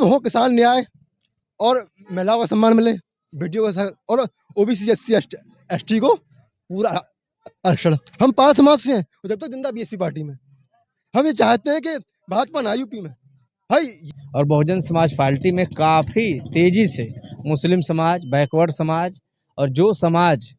हो किसान न्याय और महिलाओं का सम्मान मिले, बेटियों का और ओबीसी एससी एसटी को पूरा आरक्षण। हम 5 समाज से हैं और जब तक जिंदा बीएसपी पार्टी में हम ये चाहते हैं कि भाजपा ना यूपी में भाई। और बहुजन समाज पार्टी में काफ़ी तेज़ी से मुस्लिम समाज, बैकवर्ड समाज और जो समाज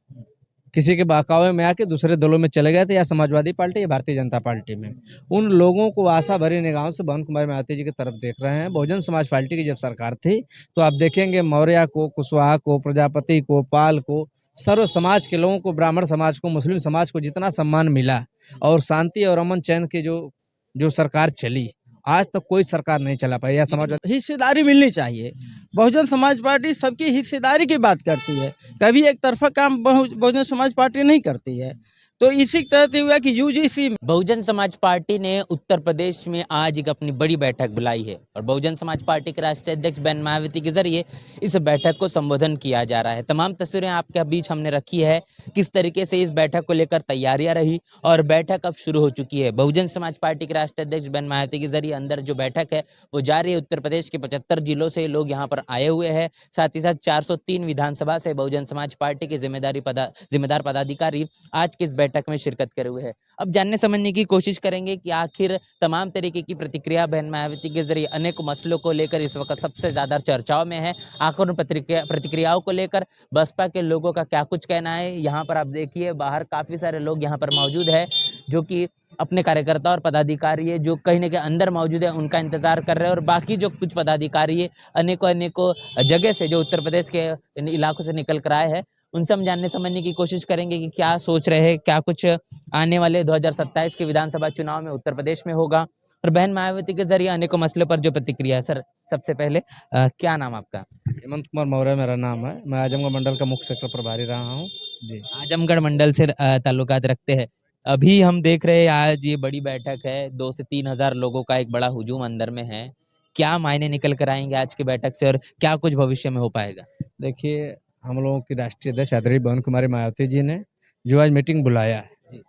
किसी के बहकावे में आके दूसरे दलों में चले गए थे, या समाजवादी पार्टी या भारतीय जनता पार्टी में, उन लोगों को आशा भरी निगाहों से भवन कुमार मायावती जी की तरफ देख रहे हैं। बहुजन समाज पार्टी की जब सरकार थी तो आप देखेंगे मौर्य को, कुशवाहा को, प्रजापति को, पाल को, सर्व समाज के लोगों को, ब्राह्मण समाज को, मुस्लिम समाज को जितना सम्मान मिला और शांति और अमन चैन की जो सरकार चली, आज तक कोई सरकार नहीं चला पाई। या समाज हिस्सेदारी मिलनी चाहिए। बहुजन समाज पार्टी सबकी हिस्सेदारी की बात करती है, कभी एक तरफा काम बहुजन समाज पार्टी नहीं करती है। तो इसी तरह हुआ कि यूजीसी बहुजन समाज पार्टी ने उत्तर प्रदेश में आज एक अपनी बड़ी बैठक बुलाई है और बहुजन समाज पार्टी के राष्ट्रीय अध्यक्ष बहन मायावती के जरिए इस बैठक को संबोधन किया जा रहा है। तमाम तस्वीरें आपके बीच हमने रखी है, किस तरीके से इस बैठक को लेकर तैयारियां रही और बैठक अब शुरू हो चुकी है। बहुजन समाज पार्टी के राष्ट्रीय अध्यक्ष बहन मायावती के जरिए अंदर जो बैठक है वो जारी है। उत्तर प्रदेश के 75 जिलों से लोग यहाँ पर आए हुए हैं, साथ ही साथ 403 विधानसभा से बहुजन समाज पार्टी के जिम्मेदार पदाधिकारी आज की इस बैठक में शिरकत करे हुए हैं। अब जानने समझने की कोशिश करेंगे कि आखिर तमाम तरीके की प्रतिक्रिया बहन मायावती के जरिए अनेक मसलों को लेकर इस वक्त सबसे ज्यादा चर्चाओं में है। आखिर उन प्रतिक्रियाओं को लेकर बसपा के लोगों का क्या कुछ कहना है। यहाँ पर आप देखिए बाहर काफी सारे लोग यहाँ पर मौजूद है जो कि अपने कार्यकर्ता और पदाधिकारी है जो कहीं न कहीं अंदर मौजूद है, उनका इंतजार कर रहे हैं। और बाकी जो कुछ पदाधिकारी है अनेकों जगह से जो उत्तर प्रदेश के इलाकों से निकल कर आए हैं, उनसे हम जानने समझने की कोशिश करेंगे कि क्या सोच रहे हैं, क्या कुछ आने वाले 2027 के विधानसभा चुनाव में उत्तर प्रदेश में होगा। और बहन मायावती के जरिए अनेकों मसलों पर जो प्रतिक्रिया है। सर सबसे पहले क्या नाम आपका? हेमंत कुमार मौर्य मेरा नाम है। मैं आजमगढ़ मंडल का मुख्य सेक्टर प्रभारी रहा हूँ जी। आजमगढ़ मंडल से ताल्लुकात रखते हैं। अभी हम देख रहे हैं आज ये बड़ी बैठक है, 2 से 3 हजार लोगों का एक बड़ा हुजूम अंदर में है। क्या मायने निकल कर आएंगे आज की बैठक से और क्या कुछ भविष्य में हो पाएगा? देखिए, हम लोगों की राष्ट्रीय अध्यक्ष आदरणीय भवन कुमारी मायावती जी ने जो आज मीटिंग बुलाया है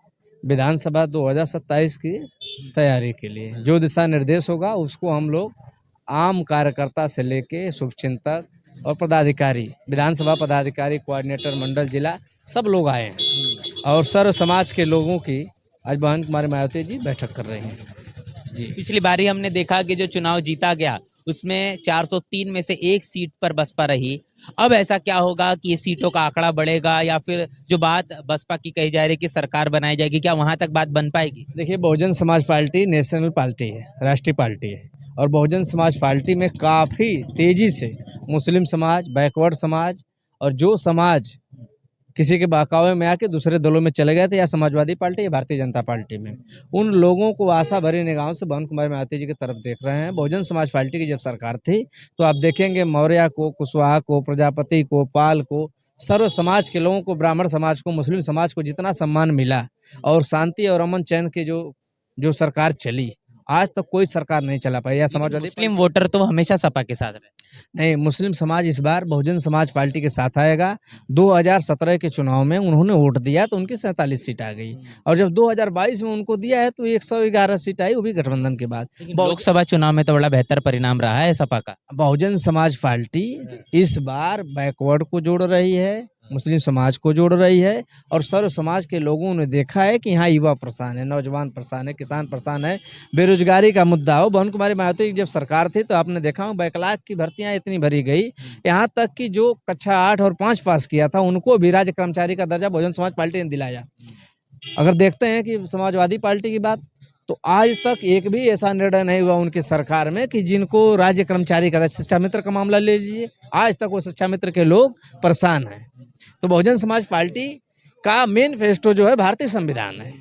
विधानसभा 2027 की तैयारी के लिए, जो दिशा निर्देश होगा उसको हम लोग आम कार्यकर्ता से लेके शुभचिंतक और पदाधिकारी, विधानसभा पदाधिकारी, कोऑर्डिनेटर, मंडल, जिला, सब लोग आए हैं और सर्व समाज के लोगों की आज बहन कुमारी मायावती जी बैठक कर रहे हैं जी। पिछली बारी हमने देखा कि जो चुनाव जीता गया उसमें 403 में से एक सीट पर बसपा रही। अब ऐसा क्या होगा कि ये सीटों का आंकड़ा बढ़ेगा या फिर जो बात बसपा की कही जा रही है कि सरकार बनाई जाएगी, क्या वहां तक बात बन पाएगी? देखिए, Bahujan Samaj party national party है, राष्ट्रीय पार्टी है और बहुजन समाज पार्टी में काफ़ी तेज़ी से मुस्लिम समाज, बैकवर्ड समाज और जो समाज किसी के बहकावे में आके दूसरे दलों में चले गए थे, या समाजवादी पार्टी या भारतीय जनता पार्टी में, उन लोगों को आशा भरी निगाहों से भवन कुमार मायावती जी की तरफ देख रहे हैं। बहुजन समाज पार्टी की जब सरकार थी तो आप देखेंगे मौर्य को, कुशवाहा को, प्रजापति को, पाल को, सर्व समाज के लोगों को, ब्राह्मण समाज को, मुस्लिम समाज को जितना सम्मान मिला और शांति और अमन चैन की जो सरकार चली, आज तक कोई सरकार नहीं चला पाई। या समाजवादी मुस्लिम वोटर तो हमेशा सपा के साथ रहे। नहीं, मुस्लिम समाज इस बार बहुजन समाज पार्टी के साथ आएगा। 2017 के चुनाव में उन्होंने वोट दिया तो उनकी 47 सीट आ गई और जब 2022 में उनको दिया है तो 111 सीट आई, वो भी गठबंधन के बाद। लोकसभा चुनाव में तो बड़ा बेहतर परिणाम रहा है सपा का। बहुजन समाज पार्टी इस बार बैकवर्ड को जोड़ रही है, मुस्लिम समाज को जोड़ रही है और सर्व समाज के लोगों ने देखा है कि यहाँ युवा परेशान है, नौजवान परेशान है, किसान परेशान है, बेरोजगारी का मुद्दा हो। भवन कुमारी मायावती की जब सरकार थी तो आपने देखा बैकलॉग की भर्तियां इतनी भरी गई, यहाँ तक कि जो कक्षा 8 और 5 पास किया था उनको भी राज्य कर्मचारी का दर्जा बहुजन समाज पार्टी ने दिलाया। अगर देखते हैं कि समाजवादी पार्टी की बात, तो आज तक एक भी ऐसा निर्णय नहीं हुआ उनकी सरकार में कि जिनको राज्य कर्मचारी का, शिक्षा मित्र का मामला ले लीजिए, आज तक वो शिक्षा मित्र के लोग परेशान हैं। तो बहुजन समाज पार्टी का मैनिफेस्टो जो है भारतीय संविधान है।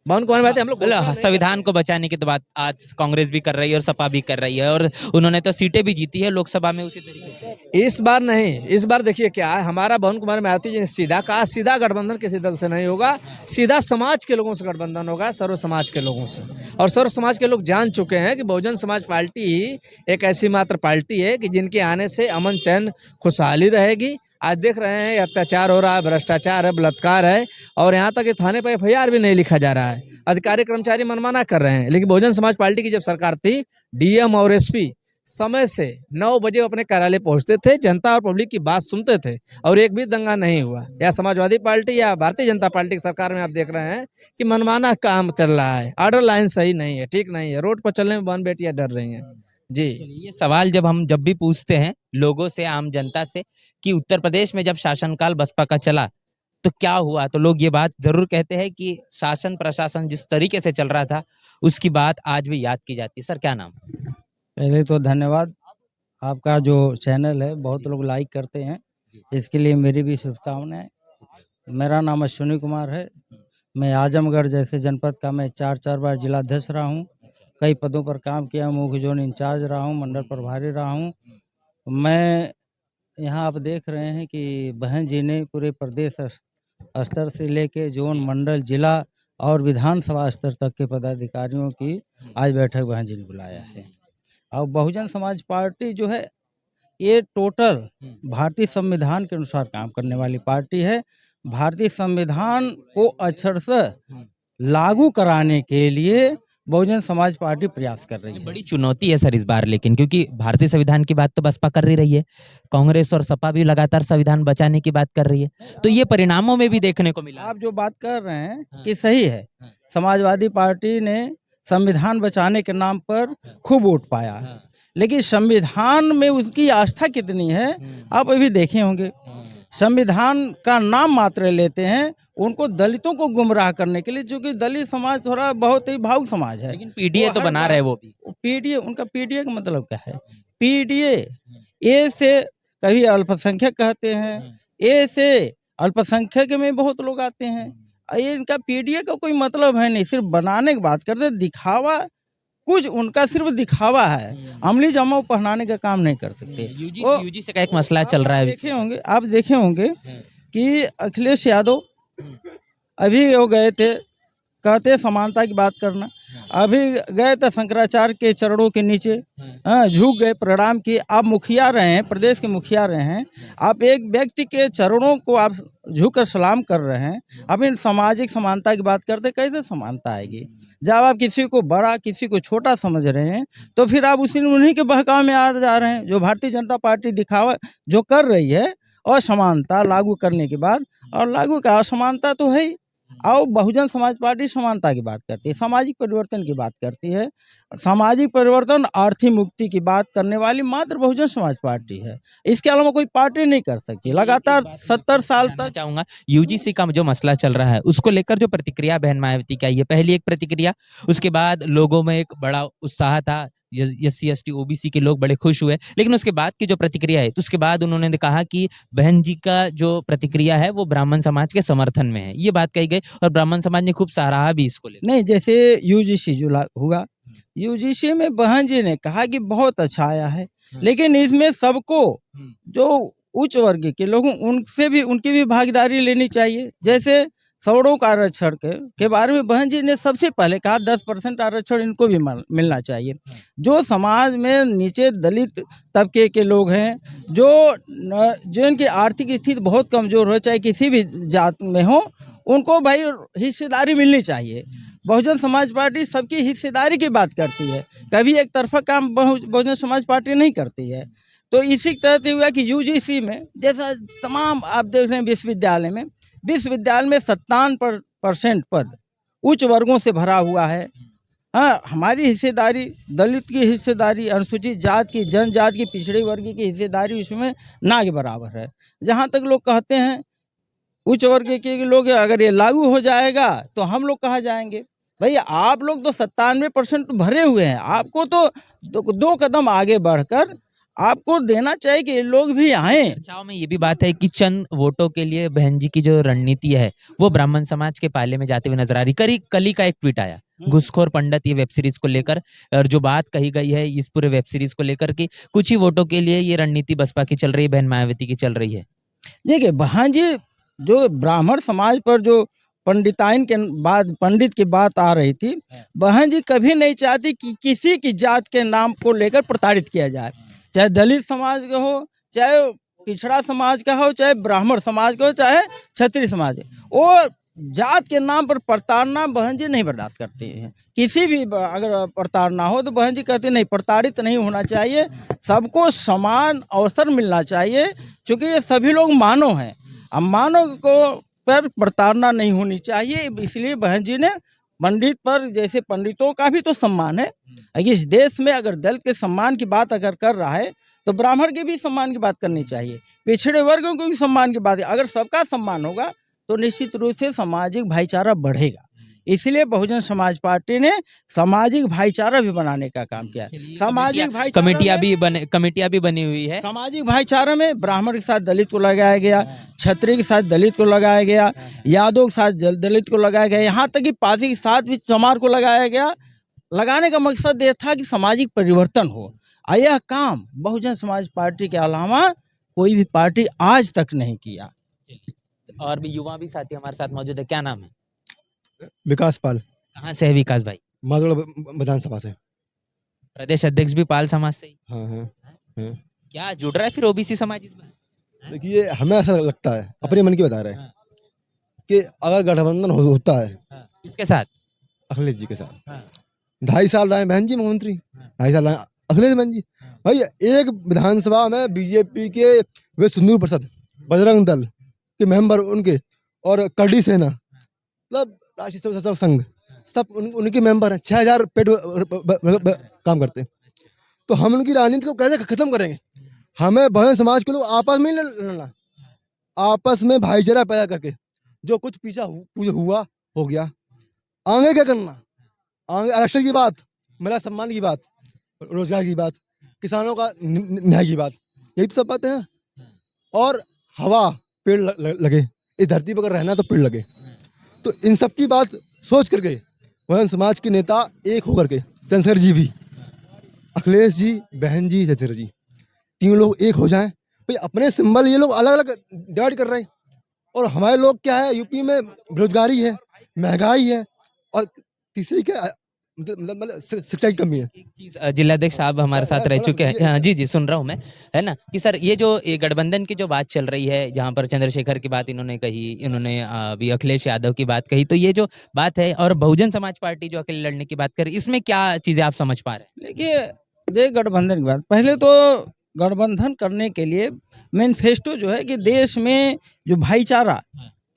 भवन कुमार मायावती हम लोग संविधान को बचाने की तो बात आज कांग्रेस भी कर रही है और सपा भी कर रही है और उन्होंने तो सीटें भी जीती है लोकसभा में उसी तरीके से। इस बार नहीं, इस बार देखिए क्या है, हमारा भवन कुमार मायावती जी ने सीधा कहा, सीधा गठबंधन किसी दल से नहीं होगा, सीधा समाज के लोगों से गठबंधन होगा, सर्व समाज के लोगों से। और सर्व समाज के लोग जान चुके हैं कि बहुजन समाज पार्टी एक ऐसी मात्र पार्टी है कि जिनके आने से अमन चैन खुशहाली रहेगी। आज देख रहे हैं अत्याचार हो रहा है, भ्रष्टाचार है, बलात्कार है और यहाँ तक कि थाने पर FIR भी नहीं लिखा जा रहा है। अधिकारी कर्मचारी मनमाना कर रहे हैं। लेकिन बहुजन समाज पार्टी की जब सरकार थी, DM और SP समय से 9 बजे वो अपने कार्यालय पहुंचते थे, जनता और पब्लिक की बात सुनते थे और एक भी दंगा नहीं हुआ। या समाजवादी पार्टी या भारतीय जनता पार्टी की सरकार में आप देख रहे हैं कि मनमाना काम चल रहा है, ऑर्डर लाइन सही नहीं है, ठीक नहीं है, रोड पर चलने में बहन बेटियां डर रही हैं। जी, ये सवाल जब भी पूछते हैं लोगों से, आम जनता से, कि उत्तर प्रदेश में जब शासनकाल बसपा का चला तो क्या हुआ, तो लोग ये बात जरूर कहते हैं कि शासन प्रशासन जिस तरीके से चल रहा था उसकी बात आज भी याद की जाती है। सर क्या नाम? पहले तो धन्यवाद, आपका जो चैनल है बहुत लोग लाइक करते हैं, इसके लिए मेरी भी शुभकामनाएं। मेरा नाम अश्विनी कुमार है। मैं आजमगढ़ जैसे जनपद का मैं 4 बार जिलाध्यक्ष रहा हूँ, कई पदों पर काम किया, मुख्य जोन इंचार्ज रहा हूँ, मंडल प्रभारी रहा हूँ। मैं यहाँ आप देख रहे हैं कि बहन जी ने पूरे प्रदेश स्तर से लेके जोन, मंडल, जिला और विधानसभा स्तर तक के पदाधिकारियों की आज बैठक बहन जी ने बुलाया है। और बहुजन समाज पार्टी जो है ये टोटल भारतीय संविधान के अनुसार काम करने वाली पार्टी है। भारतीय संविधान को अक्षरशः लागू कराने के लिए बहुजन समाज पार्टी प्रयास कर रही है। बड़ी चुनौती है सर इस बार, लेकिन क्योंकि भारतीय संविधान की बात तो बसपा कर ही रही है, कांग्रेस और सपा भी लगातार संविधान बचाने की बात कर रही है, तो ये परिणामों में भी देखने को मिला। आप जो बात कर रहे हैं कि सही है, समाजवादी पार्टी ने संविधान बचाने के नाम पर खूब वोट पाया, लेकिन संविधान में उसकी आस्था कितनी है आप अभी देखे होंगे। संविधान का नाम मात्र लेते हैं, उनको दलितों को गुमराह करने के लिए, क्योंकि दलित समाज थोड़ा बहुत ही भावुक समाज है। लेकिन पीडीए तो बना रहे वो भी। पीडीए, उनका पीडीए का मतलब क्या है? पीडीए ए से कभी अल्पसंख्यक कहते हैं, ए से अल्पसंख्यक में बहुत लोग आते हैं। ये इनका पीडीए का कोई मतलब है नहीं, सिर्फ बनाने की बात करते, दिखावा, कुछ उनका सिर्फ दिखावा है, अमली जमाव पहनाने का काम नहीं कर सकते। यूजीसी का एक मसला चल रहा है। आप देखे होंगे कि अखिलेश यादव अभी वो गए थे, कहते समानता की बात करना, अभी गए थे शंकराचार्य के चरणों के नीचे, झुक गए, प्रणाम किए। आप मुखिया रहे हैं, प्रदेश के मुखिया रहे हैं, आप एक व्यक्ति के चरणों को आप झुककर सलाम कर रहे हैं, आप इन सामाजिक समानता की बात करते, कैसे समानता आएगी? जब आप किसी को बड़ा किसी को छोटा समझ रहे हैं तो फिर आप उन्हीं के बहकाव में आ जा रहे हैं। जो भारतीय जनता पार्टी दिखावा जो कर रही है असमानता लागू करने के बाद, और लागू का असमानता तो है ही, और बहुजन समाज पार्टी समानता की बात करती है, सामाजिक परिवर्तन की बात करती है। सामाजिक परिवर्तन, आर्थिक मुक्ति की बात करने वाली मात्र बहुजन समाज पार्टी है, इसके अलावा कोई पार्टी नहीं कर सकती। लगातार 70 साल तक चाहूंगा यूजीसी का जो मसला चल रहा है उसको लेकर जो प्रतिक्रिया बहन मायावती की आई है, पहली एक प्रतिक्रिया, उसके बाद लोगों में एक बड़ा उत्साह था, एससी एसटी ओबीसी के लोग बड़े खुश हुए, लेकिन उसके बाद की जो प्रतिक्रिया है तो उसके बाद उन्होंने कहा कि बहन जी का जो प्रतिक्रिया है वो ब्राह्मण समाज के समर्थन में है, ये बात कही गई और ब्राह्मण समाज ने खूब सराहा भी इसको लेकर। नहीं, जैसे यूजीसी जो हुआ, यूजीसी में बहन जी ने कहा कि बहुत अच्छा आया है, लेकिन इसमें सबको जो उच्च वर्ग के लोग उनसे भी उनकी भी भागीदारी लेनी चाहिए। जैसे सवर्णों का आरक्षण के बारे में बहन जी ने सबसे पहले कहा 10% आरक्षण इनको भी मिलना चाहिए। जो समाज में नीचे दलित तबके के लोग हैं, जो इनकी आर्थिक स्थिति बहुत कमज़ोर हो, चाहे किसी भी जात में हो, उनको भाई हिस्सेदारी मिलनी चाहिए। बहुजन समाज पार्टी सबकी हिस्सेदारी की बात करती है, कभी एक तरफा काम बहुजन समाज पार्टी नहीं करती है। तो इसी तरह से हुआ कि यूजीसी में जैसा तमाम आप देख रहे हैं, विश्वविद्यालय में 57% पद उच्च वर्गों से भरा हुआ है। हाँ, हमारी हिस्सेदारी, दलित की हिस्सेदारी, अनुसूचित जात की, जनजात की, पिछड़े वर्ग की हिस्सेदारी उसमें ना के बराबर है। जहाँ तक लोग कहते हैं उच्च वर्ग के लोग अगर ये लागू हो जाएगा तो हम लोग कहाँ जाएंगे? भाई आप लोग तो 97% भरे हुए हैं, आपको तो 2 कदम आगे बढ़कर आपको देना चाहिए कि लोग भी आए। बचाव में ये भी बात है कि चंद वोटों के लिए बहन जी की जो रणनीति है वो ब्राह्मण समाज के पाले में जाते हुए नजर आ रही। कल ही का एक ट्वीट आया घुसखोर पंडित ये वेब सीरीज को लेकर, और जो बात कही गई है इस पूरे वेब सीरीज को लेकर कि कुछ ही वोटों के लिए ये रणनीति बसपा की चल रही है, बहन मायावती की चल रही है। देखिए बहन जी जो ब्राह्मण समाज पर जो पंडिताइन के बाद पंडित की बात आ रही थी, बहन जी कभी नहीं चाहती कि किसी की जात के नाम को लेकर प्रताड़ित किया जाए, चाहे दलित समाज का हो, चाहे पिछड़ा समाज का हो, चाहे ब्राह्मण समाज का हो, चाहे क्षत्रिय समाज। वो जात के नाम पर प्रताड़ना बहन जी नहीं बर्दाश्त करते हैं। किसी भी अगर प्रताड़ना हो तो बहन जी कहते नहीं, प्रताड़ित नहीं होना चाहिए, सबको समान अवसर मिलना चाहिए, क्योंकि ये सभी लोग मानव हैं। अब मानव को पर प्रताड़ना नहीं होनी चाहिए, इसलिए बहन जी ने पंडित पर, जैसे पंडितों का भी तो सम्मान है, इस देश में अगर दलित के सम्मान की बात अगर कर रहा है तो ब्राह्मण के भी सम्मान की बात करनी चाहिए, पिछड़े वर्गों को भी सम्मान की बात है। अगर सबका सम्मान होगा तो निश्चित रूप से सामाजिक भाईचारा बढ़ेगा। इसलिए बहुजन समाज पार्टी ने सामाजिक भाईचारा भी बनाने का काम किया। सामाजिक भाईचारा कमेटियां भी बनी हुई है। सामाजिक भाईचारा में ब्राह्मण के साथ दलित को लगाया गया, क्षत्रिय के साथ दलित को लगाया गया, यादव के साथ दलित को लगाया गया, यहाँ तक कि पासी के साथ भी चमार को लगाया गया। लगाने का मकसद ये था कि सामाजिक परिवर्तन हो। यह काम बहुजन समाज पार्टी के अलावा कोई भी पार्टी आज तक नहीं किया। और भी युवा भी साथी हमारे साथ मौजूद है, क्या नाम है? विकास पाल, कहाँ से है विकास भाई? माधोगढ़ विधानसभा से। प्रदेश अध्यक्ष भी पाल समाज से ही। हाँ हाँ हाँ। क्या जुड़ रहा है फिर ओबीसी समाज इस बार? देखिए, हमें ऐसा लगता है, अपने मन की बता रहे हैं, कि अगर गठबंधन होता है किसके साथ? अखिलेश जी के साथ। 2.5 साल रहे बहन जी मुख्यमंत्री, 2.5 साल रहे अखिलेश बहन जी। भाई एक विधानसभा में बीजेपी के वे सुंदर प्रसाद, बजरंग दल के मेंबर उनके, और करडी सेना, मतलब राष्ट्रीय स्वयंसेवक संघ, सब उनके मेंबर हैं। 6000 पेड काम करते हैं। तो हम उनकी राजनीति को कैसे खत्म करेंगे? हमें बहुजन समाज के लोग आपस में लड़ना, आपस में भाईचारा पैदा करके, जो कुछ पीछा हुआ हो गया, आगे क्या करना? आगे आरक्षण की बात, महिला सम्मान की बात, रोजगार की बात, किसानों का न्याय की बात, यही तो सब बातें हैं। और हवा, पेड़ लगे, इस धरती पर अगर रहना तो पेड़ लगे। तो इन सब की बात सोच करके बहुजन समाज के नेता एक होकर के, चंद्रशेखर जी भी, अखिलेश जी, बहन जी, चंद्रशेखर जी, 3 लोग एक हो जाएं। भाई अपने सिंबल ये लोग अलग अलग डिवाइड कर रहे हैं, और हमारे लोग क्या है, यूपी में बेरोजगारी है, महंगाई है, और तीसरी क्या, मतलब शिक्षा की कमी है। एक चीज जिलाध्यक्ष साहब हमारे साथ रह चुके हैं। हाँ जी जी, सुन रहा हूँ मैं, है ना, कि सर ये जो गठबंधन की जो बात चल रही है, जहाँ पर चंद्रशेखर की बात इन्होंने कही, इन्होंने अभी अखिलेश यादव की बात कही, तो ये जो बात है, और बहुजन समाज पार्टी जो अकेले लड़ने की बात कर रही है, इसमें क्या चीजें आप समझ पा रहे हैं? देखिए, ये गठबंधन की बात, पहले तो गठबंधन करने के लिए मैनिफेस्टो जो है कि देश में जो भाईचारा,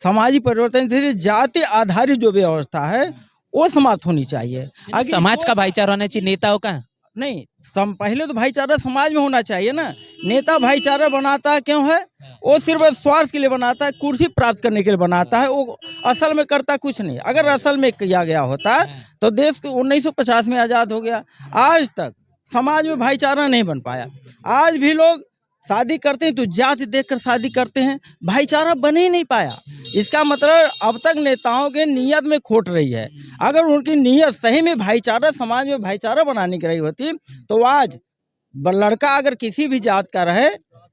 सामाजिक परिवर्तन, जैसे जाति आधारित जो व्यवस्था है वो समाप्त होनी चाहिए। आगे समाज का भाईचारा होना चाहिए, नेताओं का नहीं। पहले तो भाईचारा समाज में होना चाहिए ना। नेता भाईचारा बनाता क्यों है? वो सिर्फ स्वार्थ के लिए बनाता है, कुर्सी प्राप्त करने के लिए बनाता है, वो असल में करता कुछ नहीं। अगर असल में किया गया होता तो देश को 1950 में आज़ाद हो गया। आज तक समाज में भाईचारा नहीं बन पाया। आज भी लोग शादी करते हैं तो जाति देखकर शादी करते हैं, भाईचारा बन ही नहीं पाया। इसका मतलब अब तक नेताओं के नीयत में खोट रही है। अगर उनकी नीयत सही में भाईचारा, समाज में भाईचारा बनाने की रही होती तो आज लड़का अगर किसी भी जात का रहे,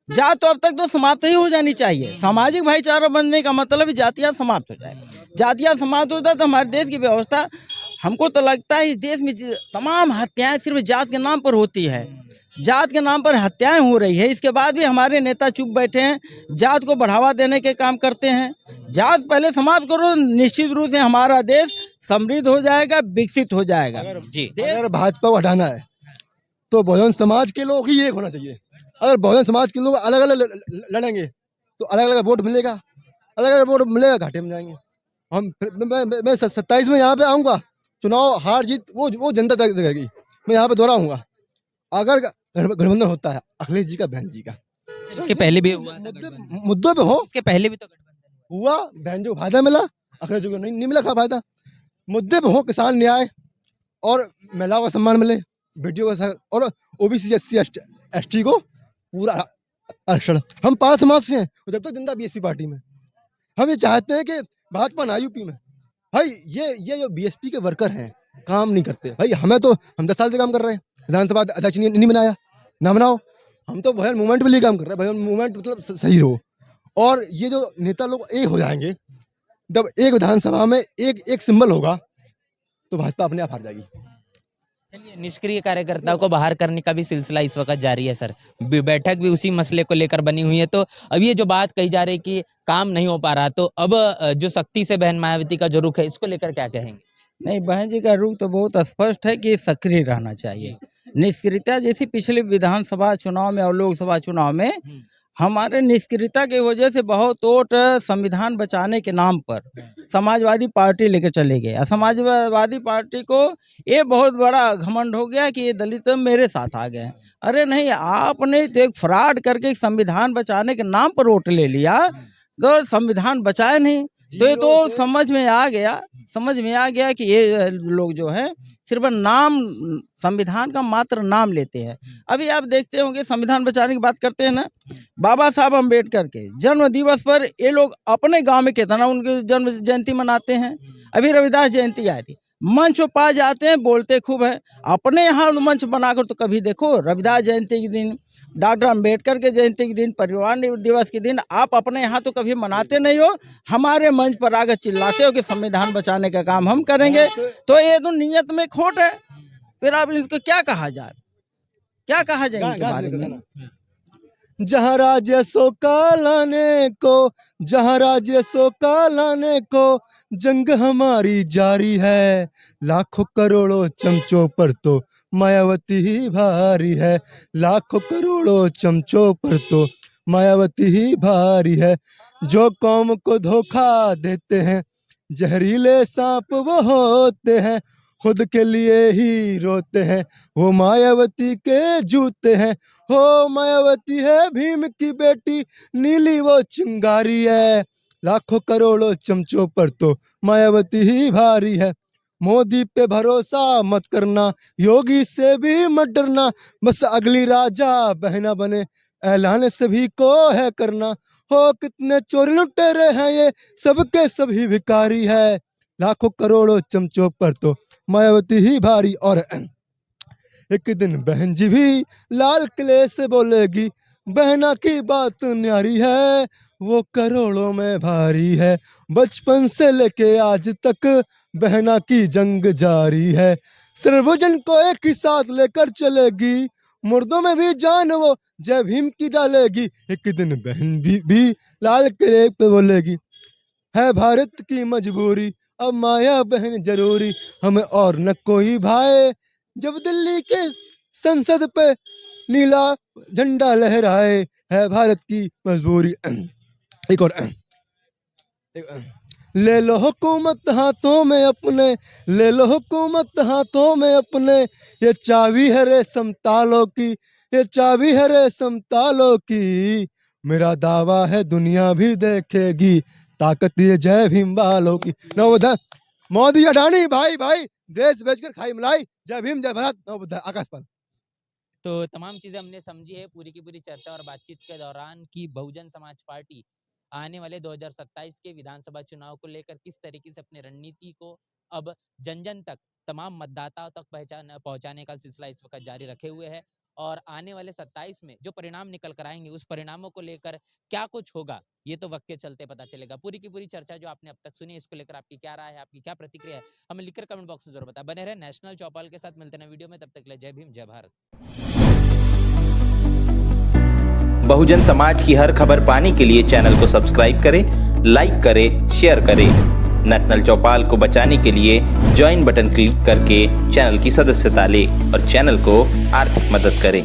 जात तो अब तक तो समाप्त ही हो जानी चाहिए। सामाजिक भाईचारा बनने का मतलब जातियाँ समाप्त हो जाए। जातियाँ समाप्त हो जाए तो हमारे देश की व्यवस्था, हमको तो लगता है इस देश में तमाम हत्याएं सिर्फ जात के नाम पर होती है। जात के नाम पर हत्याएं हो रही है, इसके बाद भी हमारे नेता चुप बैठे हैं, जात को बढ़ावा देने के काम करते हैं। जात पहले समाप्त करो, निश्चित रूप से हमारा देश समृद्ध हो जाएगा, विकसित हो जाएगा। जी, अगर भाजपा को हटाना है तो बहुजन समाज के लोग ही एक होना चाहिए। अगर बहुजन समाज के लोग अलग अलग लड़ेंगे तो अलग अलग वोट मिलेगा, अलग अलग वोट मिलेगा, घाटे में जाएंगे हम। मैं 27 में यहाँ पे आऊँगा, चुनाव हार जीत वो जनता तय करेगी। मैं यहाँ पे दोहराऊंगा, अगर गठबंधन होता है अखिलेश जी का, बहन जी का, इसके पहले भी हुआ था मुद्दों पे हो, इसके पहले भी तो गठबंधन हुआ, बहन जी को फायदा मिला, अखिलेश जी को नहीं मिला था फायदा। मुद्दे पे हो, किसान न्याय और महिलाओं का सम्मान मिले, बेटियों का, और ओबीसी SC ST को पूरा आरक्षण। हम 5 समाज से हैं, जब तक जिंदा बीएसपी पार्टी में। हम ये चाहते हैं कि भाजपा ना यूपी में। भाई ये जो बीएसपी के वर्कर हैं काम नहीं करते। भाई हमें तो, हम 10 साल से काम कर रहे हैं, विधानसभा अध्यक्ष नहीं बनाया, ना बनाओ। हम तो भजन मूवमेंट के लिए काम कर रहे हैं, भजन मूवमेंट मतलब सही हो। और ये जो नेता लोग एक हो जाएंगे, जब एक विधानसभा में एक सिंबल होगा तो भाजपा अपने आप हार जाएगी। चलिए, निष्क्रिय कार्यकर्ताओं को बाहर करने का भी सिलसिला इस वक्त जारी है सर। बैठक भी उसी मसले को लेकर बनी हुई है। तो अब ये जो बात कही जा रही है कि काम नहीं हो पा रहा, तो अब जो सख्ती से बहन मायावती का जो रुख है, इसको लेकर क्या कहेंगे? नहीं, बहन जी का रुख तो बहुत स्पष्ट है कि सक्रिय रहना चाहिए। निष्क्रियता जैसी पिछले विधानसभा चुनाव में और लोकसभा चुनाव में हमारे निष्क्रियता की वजह से बहुत वोट संविधान बचाने के नाम पर समाजवादी पार्टी लेकर चले गए। और समाजवादी पार्टी को ये बहुत बड़ा घमंड हो गया कि ये दलित मेरे साथ आ गए। अरे नहीं, आपने तो एक फ्रॉड करके संविधान बचाने के नाम पर वोट ले लिया, तो संविधान बचाए नहीं। तो ये तो समझ में आ गया कि ये लोग जो है सिर्फ नाम, संविधान का मात्र नाम लेते हैं। अभी आप देखते होंगे, संविधान बचाने की बात करते हैं ना, बाबा साहब अम्बेडकर के जन्म दिवस पर ये लोग अपने गांव में कितना उनकी जन्म जयंती मनाते हैं। अभी रविदास जयंती आई थी, मंच पर पा जाते हैं, बोलते खूब है। अपने यहाँ मंच बनाकर तो कभी देखो, रविदास जयंती के दिन, डॉक्टर अंबेडकर के जयंती के दिन, परिवार दिवस के दिन आप अपने यहाँ तो कभी मनाते नहीं हो। हमारे मंच पर आकर चिल्लाते हो कि संविधान बचाने का काम हम करेंगे। तो ये तो नियत में खोट है। फिर आप इसको क्या कहा जाए, क्या कहा जाए इनके बारे में? जहाँ राज्य सो का लाने को, जहाँ राज्य सो का लाने को जंग हमारी जारी है। लाखों करोड़ों चमचों पर तो मायावती ही भारी है। लाखों करोड़ों चमचों पर तो मायावती ही भारी है। जो कौम को धोखा देते हैं, जहरीले सांप वो होते हैं। खुद के लिए ही रोते हैं, वो मायावती के जूते हैं। हो मायावती है भीम की बेटी, नीली वो चिंगारी है। लाखों करोड़ों चमचों पर तो मायावती ही भारी है। मोदी पे भरोसा मत करना, योगी से भी मत डरना। बस अगली राजा बहना बने, ऐलान सभी को है करना। हो कितने चोर लुटेरे हैं ये, सबके सभी भिखारी है। लाखों करोड़ों चमचों पर तो मायावती ही भारी। और एक दिन बहन जी भी लाल किले से बोलेगी, बहना की बात न्यारी है, वो करोड़ों में भारी है। बचपन से लेके आज तक बहना की जंग जारी है। सर्वजन को एक ही साथ लेकर चलेगी, मुर्दों में भी जान वो जय भीम की डालेगी। एक दिन बहन भी लाल किले पे बोलेगी, है भारत की मजबूरी, अब माया बहन जरूरी, हमें और न कोई भाई। जब दिल्ली के संसद पे नीला झंडा लहराए, है भारत की मजबूरी। एक और ले लो हुकूमत हाथों में अपने, ले लो हुकूमत हाथों में अपने। ये चाबी है रेशम तालों की, ये चाबी है रेशम तालों की। मेरा दावा है दुनिया भी देखेगी, ताकत ये जय भीम वालों की। नवोदय मोदी अडानी भाई भाई, देश बेचकर खाई मलाई। जय भीम जय भारत। नवोदय आकाशपाल। तो तमाम चीजें हमने समझी है पूरी की पूरी चर्चा और बातचीत के दौरान कि बहुजन समाज पार्टी आने वाले 2027 के विधानसभा चुनाव को लेकर किस तरीके से अपनी रणनीति को अब जन जन तक, तमाम मतदाताओं तक पहुंचाने का सिलसिला इस वक्त जारी रखे हुए है। और आने वाले 27 में जो परिणाम निकल कर आएंगे, उस परिणामों को लेकर क्या कुछ होगा, ये तो वक्त के चलते पता चलेगा। पूरी की पूरी चर्चा जो आपने अब तक सुनी, इसको लेकर आपकी क्या राय है, आपकी क्या प्रतिक्रिया है, हमें लिखकर कमेंट बॉक्स में जरूर बताएं। बने रहे नेशनल चौपाल के साथ, मिलते हैं वीडियो में, तब तक के लिए जय भीम जय भारत। बहुजन समाज की हर खबर पाने के लिए चैनल को सब्सक्राइब करें, लाइक करें, शेयर करें। नेशनल चौपाल को बचाने के लिए ज्वाइन बटन क्लिक करके चैनल की सदस्यता लें और चैनल को आर्थिक मदद करें।